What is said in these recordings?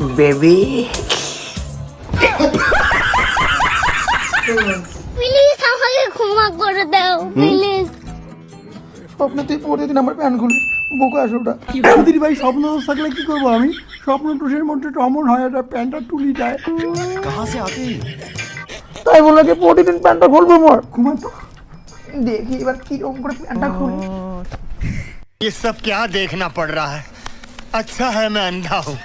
Baby please আমাকে ক্ষমা করে দাও প্লিজ। স্বপ্নে তুই প্রতিদিন আমার প্যান খুলিস, বোকা আসোটা। সুধীর ভাই স্বপ্ন থাকলে কি করবো আমি? স্বপ্ন টুসের মধ্যে অমন হয় একটা প্যান্টটা টুলি যায়। তাই বলে কি প্রতিদিন প্যান্টটা খুলবো? মোর ঘুমা তো দেখি এবার কিরকম করে প্যান্টটা খুলি। ये सब क्या देखना पड़ रहा है? अच्छा है मैं अंधा हूँ।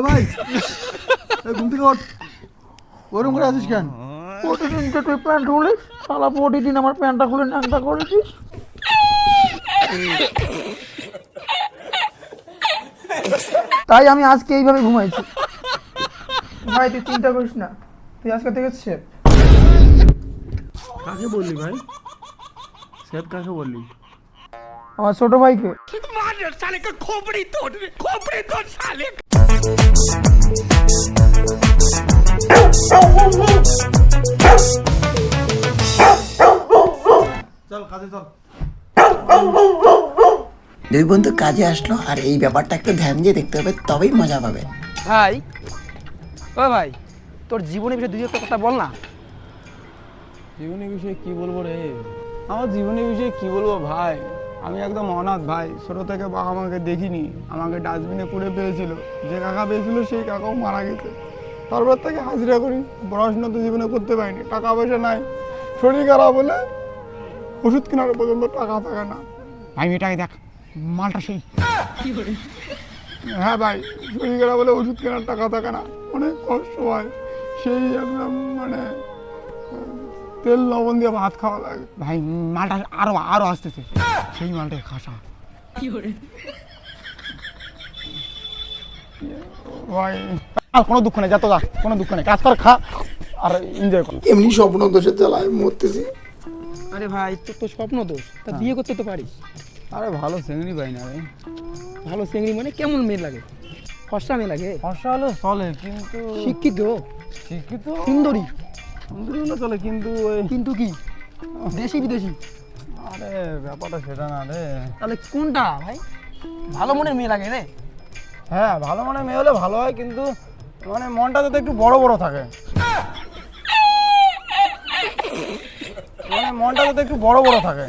ভাই ঘুম থেকে ওঠ, ওরকম করে আছিস কেন? প্রতিদিন তো তুই প্যান্ট খুলিস, শালা প্রতিদিন আমার প্যান্টটা খুলে ন্যাংটা করেছিস। তাই আমি আজকে এইভাবে ঘুমাইছি। ভাই তুই চিন্তা করিস না, তুই আজকে থেকে সেফ। কাকে বললি ভাই? সেফ কাকে বললি? আমার ছোট ভাইকে। চল কাজে চল। দুই বন্ধু কাজে আসলো, আর এই ব্যাপারটা একটু ধ্যান দিয়ে দেখতে হবে, তবেই মজা পাবে। ভাই, ও ভাই, তোর জীবনের বিষয়ে দুই একটা কথা বল না। জীবনের বিষয়ে কি বলবো রে? আমার জীবনের বিষয়ে কি বলবো ভাই, আমি একদম অনাথ ভাই। ছোট থেকে বাবা আমাকে দেখিনি, আমাকে ডাস্টবিনে পুড়ে পেয়েছিল। যে কাকা পেয়েছিল সেই কাকাও মারা গেছে। তারপর থেকে হাজিরা করি, পড়াশোনা তো জীবনে করতে পারিনি, টাকা পয়সা নাই। শরীর খারাপ হলে ওষুধ কেনার পর্যন্ত টাকা থাকে না। ভাই মেয়েটাকে দেখ, মালটা সেই। হ্যাঁ ভাই, শরীর খারাপ হলে ওষুধ কেনার টাকা থাকে না, অনেক কষ্ট হয়। সেই একদম মানে তেল লবণ দিয়ে ভাত খাওয়া লাগে। ভাই মালটা আরো আরো আসতেছে, সেই মালটাই খাসা। ভাই আর কোনো দুঃখ নেই, যত যা, কোনো দুঃখ নেই, কাজ কর, খা আর এনজয় কর। এমনি স্বপ্ন দোষে চালায় মরতেছি। আরে ভাই, তোর তো স্বপ্ন দোষ, তা বিয়ে করতে তো পারিস। আরে ভালো চিংড়ি পাই না রে। ভালো চিংড়ি মানে কেমন মেয়ে লাগে? ফর্সা মেয়ে লাগে? ফর্সা হলে চলে, কিন্তু শিক্ষিত শিক্ষিত সুন্দরী? সুন্দরী হলে চলে, কিন্তু ওই কিন্তু কি দেশি বিদেশি? আরে ব্যাপারটা সেটা না রে। তাহলে কোনটা ভাই? ভালো মনের মেয়ে লাগে রে? হ্যাঁ, ভালো মানে মেয়ে হলে ভালো হয়, কিন্তু মানে মনটা যাতে একটু বড় বড় থাকে। মানে মনটা যাতে একটু বড় বড় থাকে।